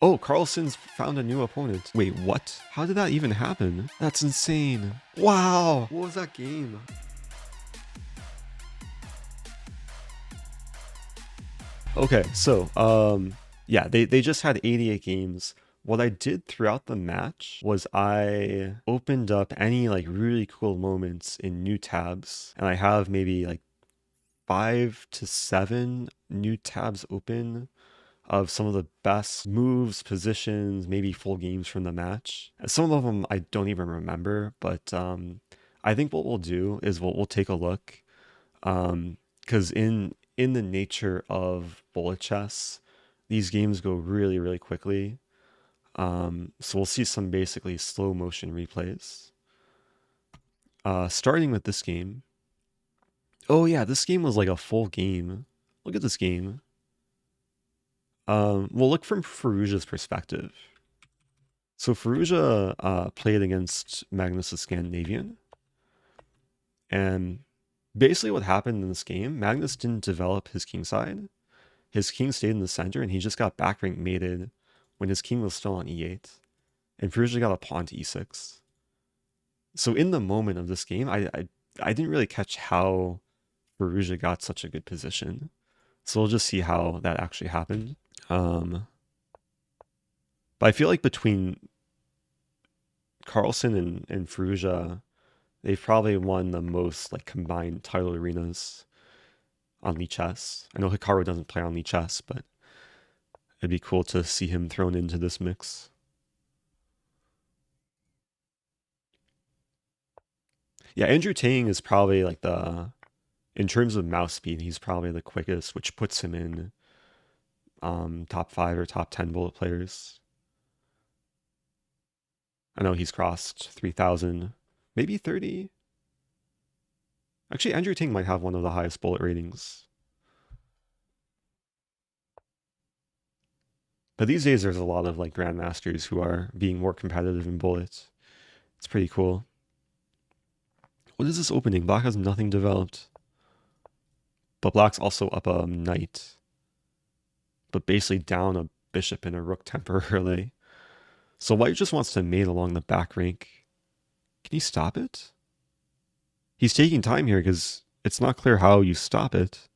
Oh, Carlsen's found a new opponent. Wait, what? How did that even happen? That's insane. Wow! What was that game? Okay, so, yeah, they just had 88 games. What I did throughout the match was I opened up any like really cool moments in new tabs, and I have maybe like 5 to 7 new tabs open of some of the best moves, positions, maybe full games from the match. Some of them I don't even remember, but I think what we'll do is we'll take a look, because in the nature of bullet chess, these games go really really quickly. So we'll see some basically slow motion replays. Starting with this game. Oh yeah, this game was like a full game. Look at this game. We'll look from Firouzja's perspective. So Firouzja played against Magnus Scandinavian, and basically what happened in this game, Magnus didn't develop his king side. His king stayed in the center, and he just got backrank mated when his king was still on e8, and Firouzja got a pawn to e6. So in the moment of this game, I didn't really catch how Firouzja got such a good position. So we'll just see how that actually happened. But I feel like between Carlsen and Firouzja, they've probably won the most like combined title arenas on Lichess. I know Hikaru doesn't play on Lichess, but it'd be cool to see him thrown into this mix. Yeah, Andrew Tang is probably like in terms of mouse speed, he's probably the quickest, which puts him in top 5 or top 10 bullet players. I know he's crossed 3,000, maybe 30. Actually, Andrew Tang might have one of the highest bullet ratings. But these days, there's a lot of like grandmasters who are being more competitive in bullets. It's pretty cool. What is this opening? Black has nothing developed. But Black's also up a knight. But basically down a bishop and a rook temporarily. So White just wants to mate along the back rank. Can he stop it? He's taking time here because it's not clear how you stop it.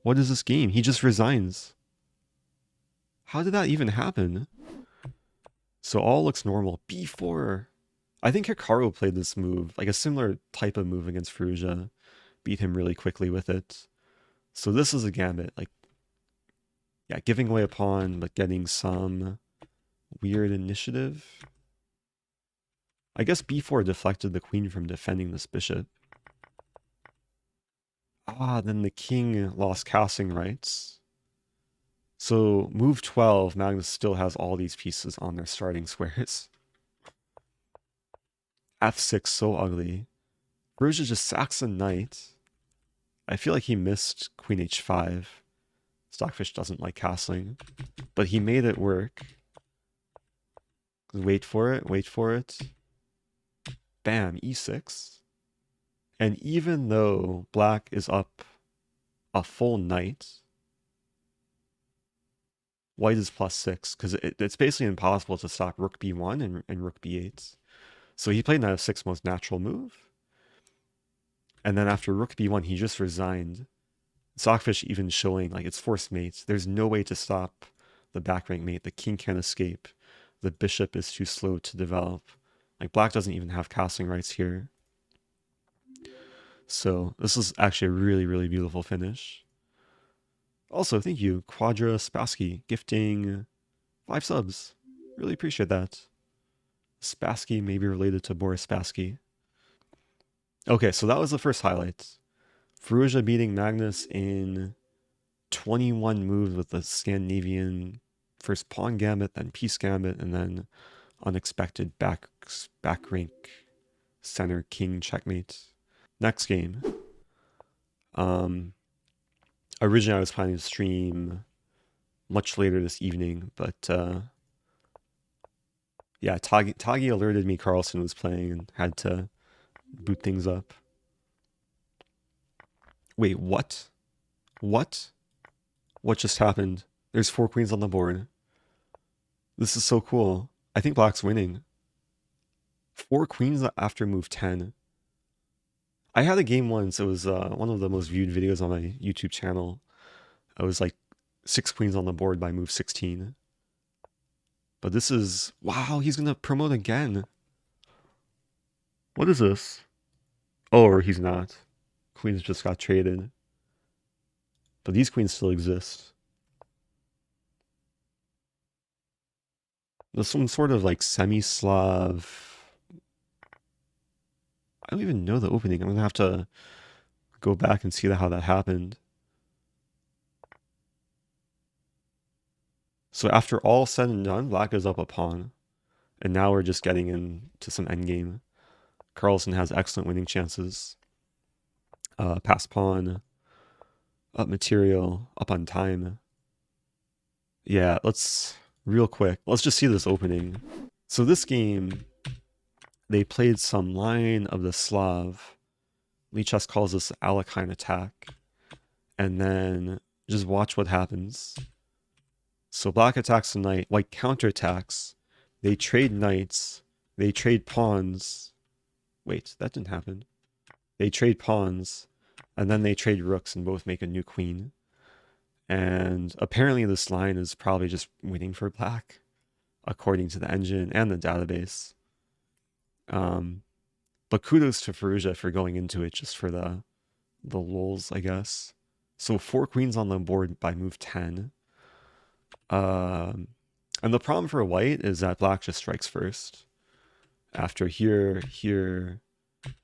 What is this game? He just resigns. How did that even happen? So all looks normal. B4. I think Hikaru played this move, like a similar type of move against Firouzja. Beat him really quickly with it. So this is a gambit. Like, yeah, giving away a pawn, but getting some weird initiative. I guess b4 deflected the queen from defending this bishop. Ah, then the king lost castling rights. So move 12, Magnus still has all these pieces on their starting squares. f6, so ugly. Firouzja just sacks a knight. I feel like he missed queen h5. Stockfish doesn't like castling, but he made it work. Wait for it, wait for it. Bam, e6. And even though black is up a full knight, white is +6, because it's basically impossible to stop rook b1 and rook b8. So he played knight f6, most natural move. And then after rook b1, he just resigned. Stockfish even showing like it's forced mates. There's no way to stop the back rank mate. The king can't escape. The bishop is too slow to develop. Like black doesn't even have castling rights here. So this is actually a really, really beautiful finish. Also, thank you, Quadra Spassky, gifting 5 subs. Really appreciate that. Spassky may be related to Boris Spassky. Okay, so that was the first highlight. Firouzja beating Magnus in 21 moves with the Scandinavian first pawn gambit, then piece gambit, and then unexpected back rank center king checkmate. Next game. Originally I was planning to stream much later this evening, but yeah, Tagi alerted me Carlsen was playing and had to boot things up. Wait, what? What? What just happened? There's 4 queens on the board. This is so cool. I think black's winning. 4 queens after move 10. I had a game once. It was one of the most viewed videos on my YouTube channel. I was like 6 queens on the board by move 16. But this is... Wow, he's going to promote again. What is this? Oh, or he's not. Queens just got traded. But these queens still exist. There's some sort of like semi-Slav... I don't even know the opening. I'm going to have to go back and see how that happened. So after all said and done, black is up a pawn. And now we're just getting into some endgame. Carlsen has excellent winning chances. Pass pawn, up material, up on time. Yeah, real quick, let's just see this opening. So this game, they played some line of the Slav. Lichess calls this Alekhine attack. And then just watch what happens. So black attacks the knight, white counterattacks. They trade knights, they trade pawns. Wait, that didn't happen. They trade pawns, and then they trade rooks and both make a new queen. And apparently this line is probably just winning for black, according to the engine and the database. But kudos to Firouzja for going into it just for the lulz, I guess. So 4 queens on the board by move 10. And the problem for white is that black just strikes first. After here,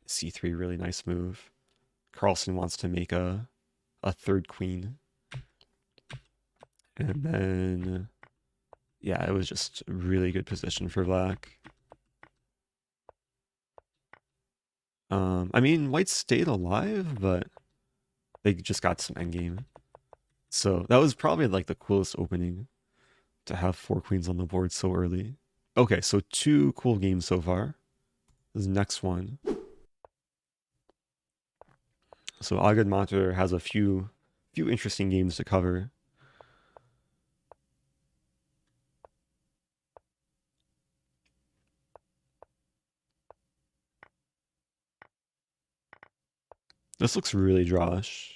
c3, really nice move. Carlsen wants to make a 3rd queen. And then, yeah, it was just a really good position for black. I mean, white stayed alive, but they just got some endgame. So that was probably like the coolest opening, to have 4 queens on the board so early. Okay, so 2 cool games so far. This next one. So Agad Mater has a few interesting games to cover. This looks really drawish.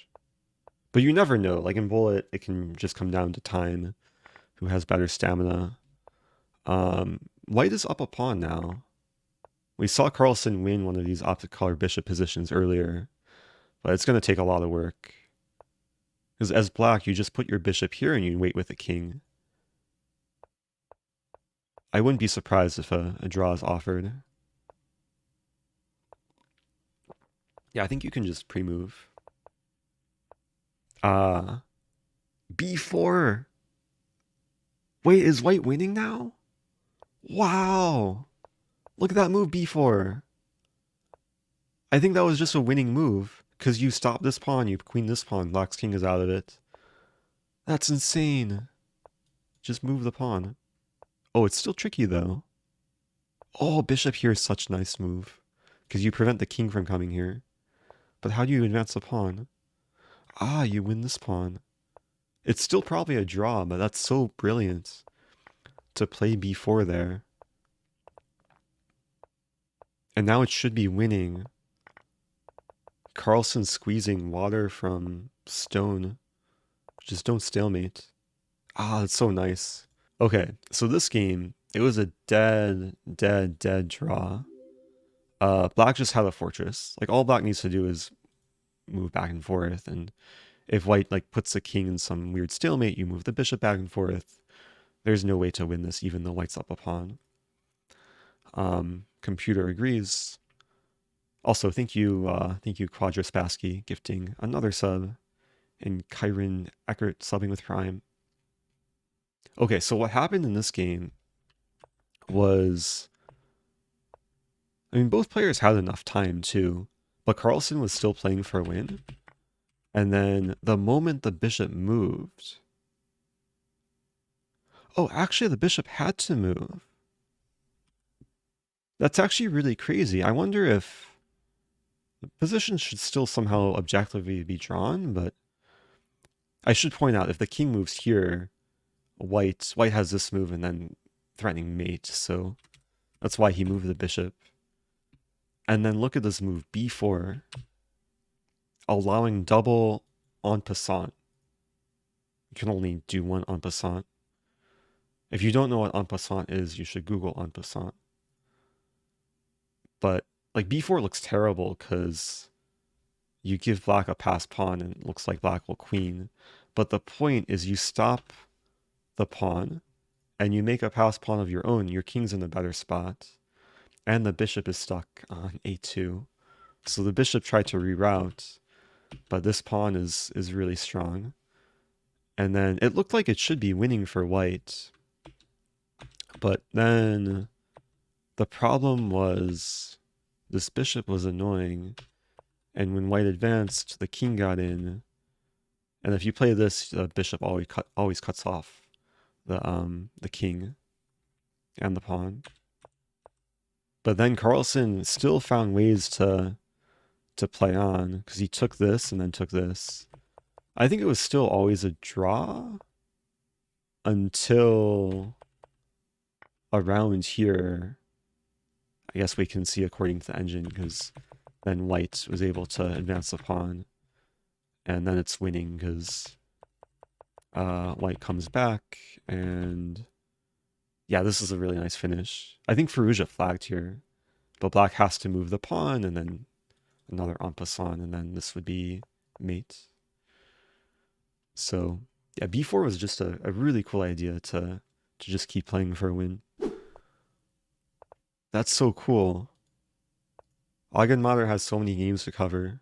But you never know. Like in Bullet, it can just come down to time. Who has better stamina. White is up a pawn now. We saw Carlsen win one of these opposite color bishop positions earlier. But it's going to take a lot of work. Because as black, you just put your bishop here and you wait with the king. I wouldn't be surprised if a draw is offered. Yeah, I think you can just pre-move. B4. Wait, is white winning now? Wow. Look at that move, B4. I think that was just a winning move. Because you stop this pawn, you queen this pawn, black's king is out of it. That's insane. Just move the pawn. Oh, it's still tricky though. Oh, bishop here is such a nice move. Because you prevent the king from coming here. But how do you advance the pawn? Ah, you win this pawn. It's still probably a draw, but that's so brilliant to play b4 there. And now it should be winning. Carlsen squeezing water from stone. Just don't stalemate. Ah, that's so nice. Okay, so this game, it was a dead draw. Black just had a fortress. Like, all black needs to do is move back and forth, and if white like puts the king in some weird stalemate, you move the bishop back and forth. There's no way to win this, even though white's up a pawn. Computer agrees. Also, thank you Quadraspassky, gifting another sub, and Kyron Eckert subbing with Prime. Okay, so what happened in this game was, I mean, both players had enough time too, but Carlsen was still playing for a win. And then the moment the bishop moved... Oh, actually the bishop had to move. That's actually really crazy. I wonder if the position should still somehow objectively be drawn, but I should point out, if the king moves here, white has this move, and then threatening mate, so that's why he moved the bishop. And then look at this move, b4, allowing double en passant. You can only do one en passant. If you don't know what en passant is, you should Google en passant. But like b4 looks terrible because you give black a passed pawn and it looks like black will queen. But the point is you stop the pawn and you make a passed pawn of your own. Your king's in a better spot. And the bishop is stuck on a2. So the bishop tried to reroute, but this pawn is really strong. And then it looked like it should be winning for white. But then the problem was this bishop was annoying. And when white advanced, the king got in. And if you play this, the bishop always cuts off the king and the pawn. But then Carlsen still found ways to play on, because he took this and then took this. I think it was still always a draw until around here. I guess we can see according to the engine, because then white was able to advance the pawn. And then it's winning because white comes back. And yeah, this is a really nice finish. I think Firouzja flagged here, but black has to move the pawn and then another en passant, and then this would be mate. So yeah, b4 was just a really cool idea to just keep playing for a win. That's so cool. Mater has so many games to cover.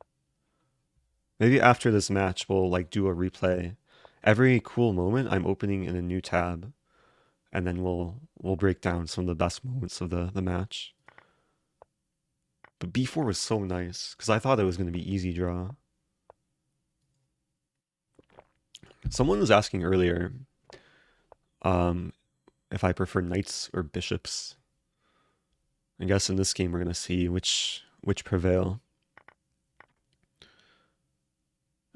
Maybe after this match, we'll like do a replay. Every cool moment I'm opening in a new tab, and then we'll break down some of the best moments of the match. But b4 was so nice, because I thought it was going to be easy draw. Someone was asking earlier if I prefer knights or bishops. I guess in this game we're going to see which prevail.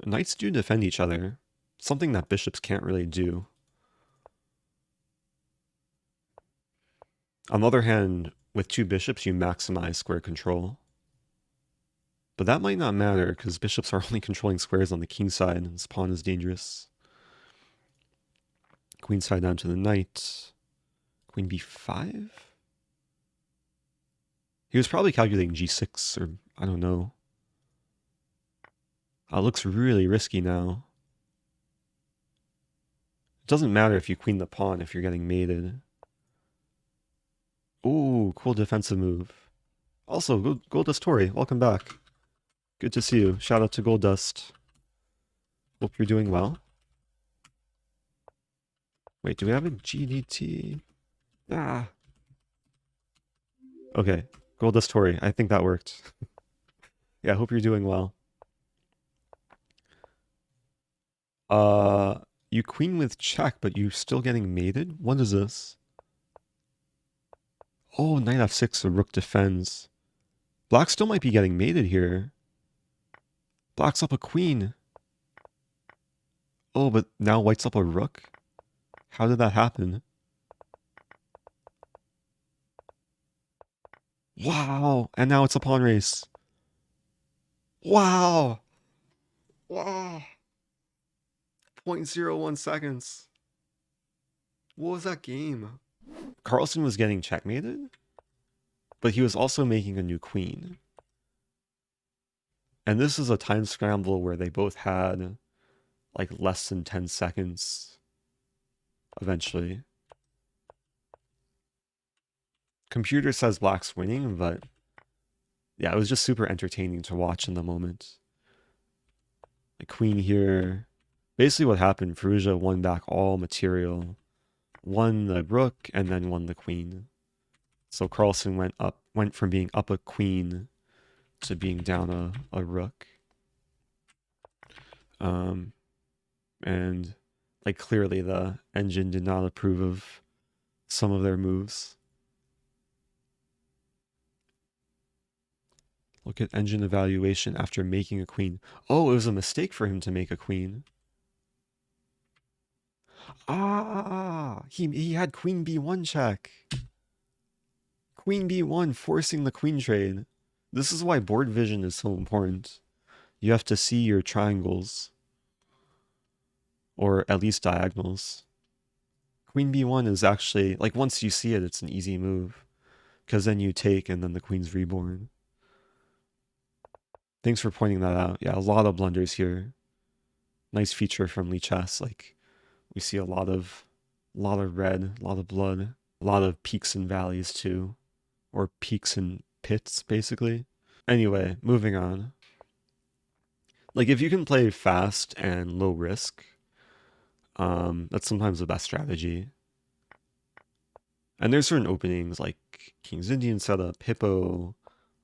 Knights do defend each other, something that bishops can't really do. On the other hand, with two bishops, you maximize square control. But that might not matter, because bishops are only controlling squares on the king side, and this pawn is dangerous. Queen side down to the knight. Queen b5? He was probably calculating g6, or I don't know. It looks really risky now. It doesn't matter if you queen the pawn if you're getting mated. Ooh, cool defensive move. Also, Goldust Tori, welcome back. Good to see you. Shout out to Goldust. Hope you're doing well. Wait, do we have a GDT? Ah. Okay, Goldust Tori, I think that worked. Yeah, I hope you're doing well. You queen with check, but you're still getting mated? What is this? Oh, knight f6, the rook defends. Black still might be getting mated here. Black's up a queen. Oh, but now white's up a rook? How did that happen? Wow! And now it's a pawn race. Wow! Wow! 0.01 seconds. What was that game? Carlsen was getting checkmated, but he was also making a new queen. And this is a time scramble where they both had like less than 10 seconds eventually. Computer says black's winning, but yeah, it was just super entertaining to watch in the moment. The queen here. Basically what happened, Firouzja won back all material, won the rook, and then won the queen. So Carlsen went from being up a queen to being down a rook. And like clearly the engine did not approve of some of their moves. Look at engine evaluation after making a queen. Oh, it was a mistake for him to make a queen. Ah, he had queen b1 check. Queen b1 forcing the queen trade. This is why board vision is so important. You have to see your triangles, or at least diagonals. Queen b1 is actually, like, once you see it, it's an easy move, because then you take and then the queen's reborn. Thanks for pointing that out. Yeah, a lot of blunders here. Nice feature from Lichess. Like, we see a lot of red, a lot of blood, a lot of peaks and valleys too, or peaks and pits, basically. Anyway, moving on. Like, if you can play fast and low risk, that's sometimes the best strategy. And there's certain openings like King's Indian setup, Hippo,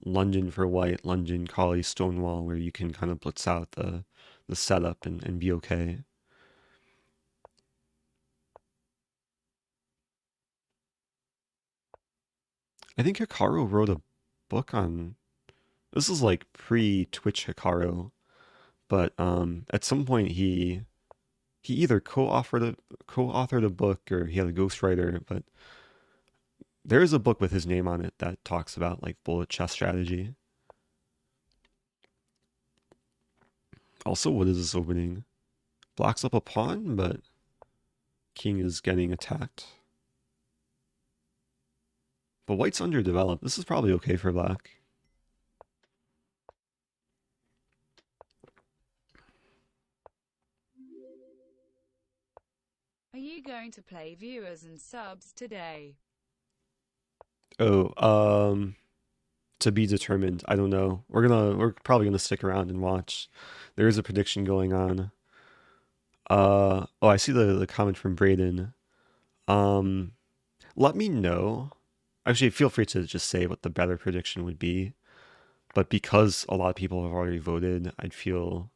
London for white, London, Collie, Stonewall, where you can kind of blitz out the setup and be okay. I think Hikaru wrote a book on, this is like pre-Twitch Hikaru, but at some point he either co-authored a book or he had a ghostwriter, but there is a book with his name on it that talks about like bullet chess strategy. Also, what is this opening? Black's up a pawn, but king is getting attacked. But white's underdeveloped. This is probably okay for black. Are you going to play viewers and subs today? Oh, to be determined. I don't know. We're probably gonna stick around and watch. There is a prediction going on. Oh, I see the comment from Braden. Um, let me know. Actually, feel free to just say what the better prediction would be. But because a lot of people have already voted, would feel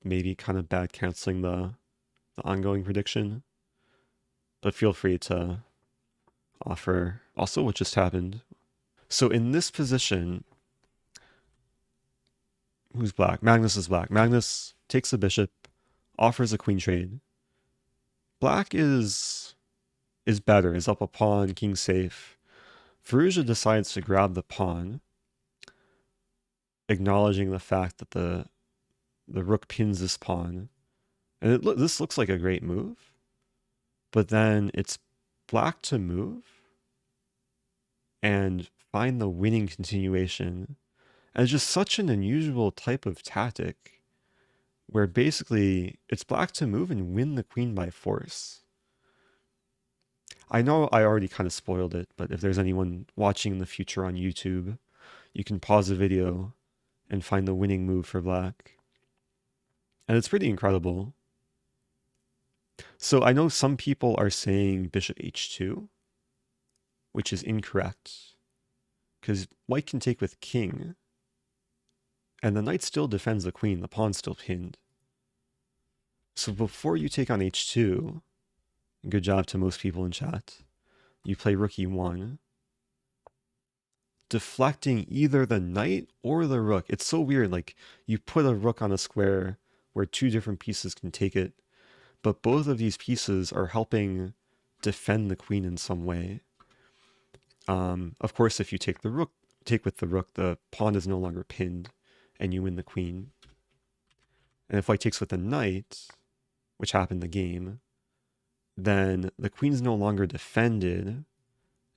maybe kind of bad canceling the ongoing prediction. But feel free to offer also what just happened. So in this position, who's black? Magnus is black. Magnus takes the bishop, offers a queen trade. Black is better, is up a pawn, king safe. Firouzja decides to grab the pawn, acknowledging the fact that the rook pins this pawn. And this looks like a great move, but then it's black to move and find the winning continuation. And it's just such an unusual type of tactic where basically it's black to move and win the queen by force. I know I already kind of spoiled it, but if there's anyone watching in the future on YouTube, you can pause the video and find the winning move for black. And it's pretty incredible. So I know some people are saying bishop h2, which is incorrect, because white can take with king, and the knight still defends the queen, the pawn's still pinned. So before you take on h2, good job to most people in chat, you play rook e1, deflecting either the knight or the rook. It's so weird, like you put a rook on a square where two different pieces can take it, but both of these pieces are helping defend the queen in some way. Of course, if you take with the rook, the pawn is no longer pinned, and you win the queen. And if white takes with the knight, which happened in the game, then the queen's no longer defended,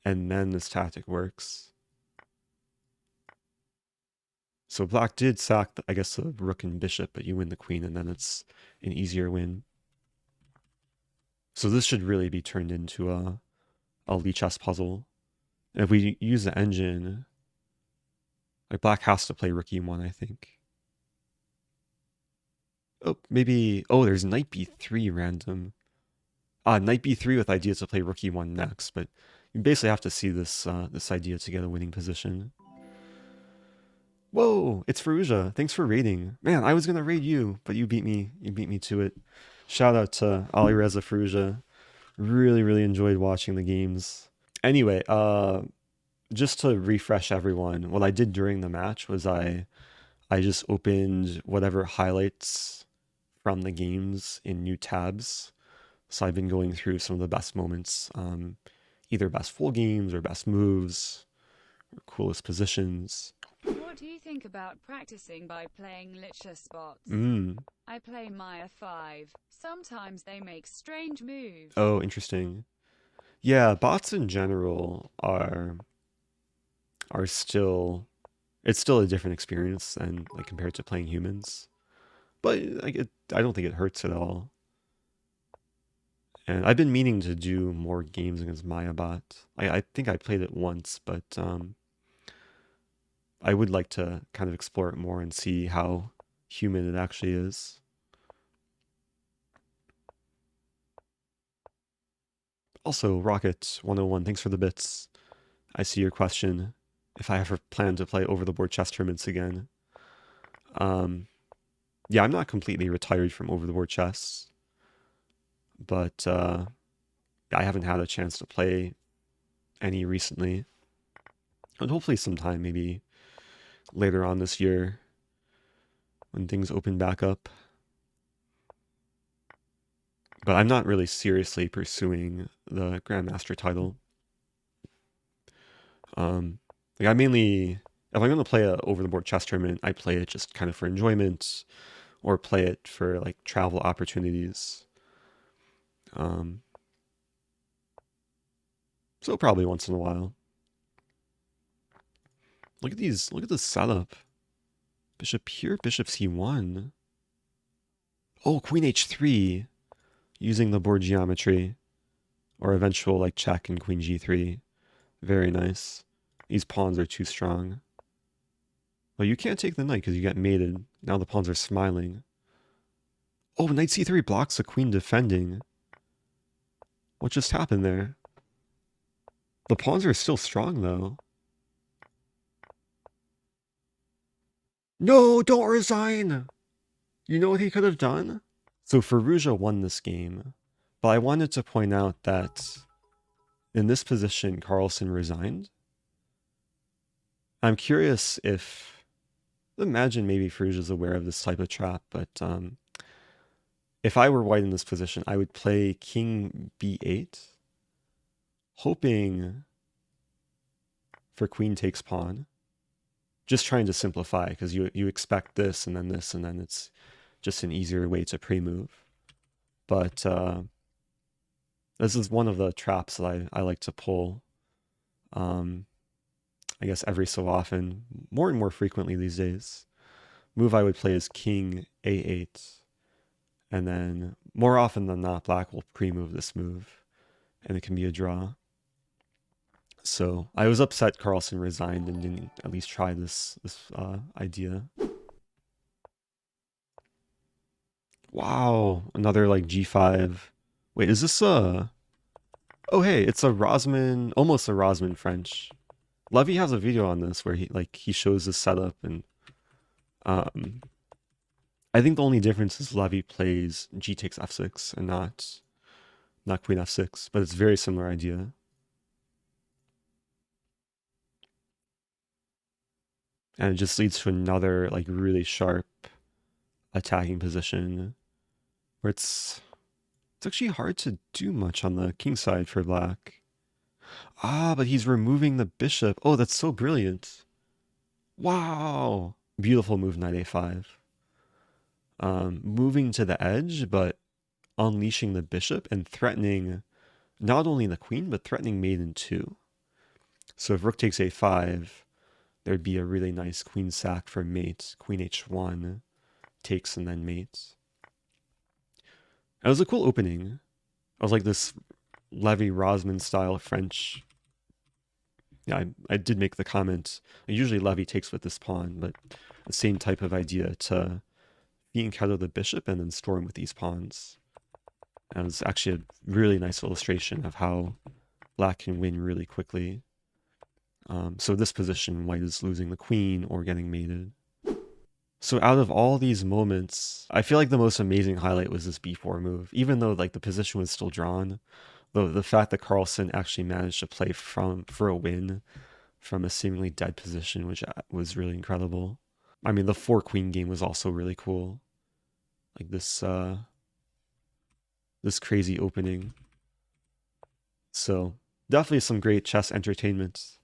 and then this tactic works. So black did sack, I guess, the rook and bishop, but you win the queen, and then it's an easier win. So this should really be turned into a Lichess puzzle. And if we use the engine, like black has to play rook e1, I think. Oh, maybe, oh, there's knight b3 random. Knight b3 with idea to play rook e1 next, but you basically have to see this this idea to get a winning position. Whoa, it's Firouzja. Thanks for raiding. Man, I was gonna raid you, but you beat me. You beat me to it. Shout out to Alireza Firouzja. Really enjoyed watching the games. Anyway, just to refresh everyone, what I did during the match was I just opened whatever highlights from the games in new tabs So I've been going through some of the best moments, either best full games or best moves, or coolest positions. What do you think about practicing by playing Lichess bots? Mm. I play Maya 5. Sometimes they make strange moves. Oh, interesting. Yeah, bots in general are still, it's still a different experience than like compared to playing humans. But like I don't think it hurts at all. And I've been meaning to do more games against Maya bot. I think I played it once, but I would like to kind of explore it more and see how human it actually is. Also, Rocket 101, thanks for the bits. I see your question. If I ever plan to play over the board chess tournaments again. Yeah, I'm not completely retired from over the board chess, but I haven't had a chance to play any recently. And hopefully sometime, maybe later on this year, when things open back up. But I'm not really seriously pursuing the Grandmaster title. Like I mainly, if I'm gonna play a over the board chess tournament, I play it just kind of for enjoyment, or play it for like travel opportunities. So probably once in a while. Look at these. Look at this setup. Bishop here, bishop c1. Oh, queen h3, using the board geometry, or eventual like check and queen g3. Very nice. These pawns are too strong. Well, you can't take the knight because you get mated. Now the pawns are smiling. Oh, knight c3 blocks the queen defending. What just happened there? The pawns are still strong though. No, don't resign! You know what he could have done? So Firouzja won this game, but I wanted to point out that in this position, Carlsen resigned. I'm curious if, imagine maybe Firouzja is aware of this type of trap, but if I were white in this position, I would play king b8, hoping for queen takes pawn. Just trying to simplify, because you expect this, and then it's just an easier way to pre-move. But this is one of the traps that I like to pull. I guess every so often, more and more frequently these days. Move I would play is king a8, and then more often than not, black will pre-move this move, and it can be a draw. So I was upset Carlsen resigned and didn't at least try this idea. Wow, another like g5. Wait, is this a... Oh hey, it's a Rosman, almost a Rosman French. Levy has a video on this where he shows this setup, and I think the only difference is Levy plays g takes f6 and not queen f6, but it's a very similar idea. And it just leads to another like really sharp attacking position where it's actually hard to do much on the king side for black. Ah, but he's removing the bishop. Oh, that's so brilliant. Wow. Beautiful move, knight a5. Moving to the edge, but unleashing the bishop and threatening not only the queen, but threatening mate in two. So if rook takes a5, there'd be a really nice queen sack for mate. Queen h1 takes and then mates. It was a cool opening. I was like this Levy Rosman style French. Yeah, I did make the comment. Usually Levy takes with this pawn, but the same type of idea to fianchetto the bishop and then storm with these pawns. And it's actually a really nice illustration of how black can win really quickly. So this position, white is losing the queen or getting mated. So out of all these moments, I feel like the most amazing highlight was this b4 move. Even though like the position was still drawn, the fact that Carlsen actually managed to play for a win from a seemingly dead position, which was really incredible. I mean, the 4 queen game was also really cool. Like this this crazy opening. So definitely some great chess entertainment.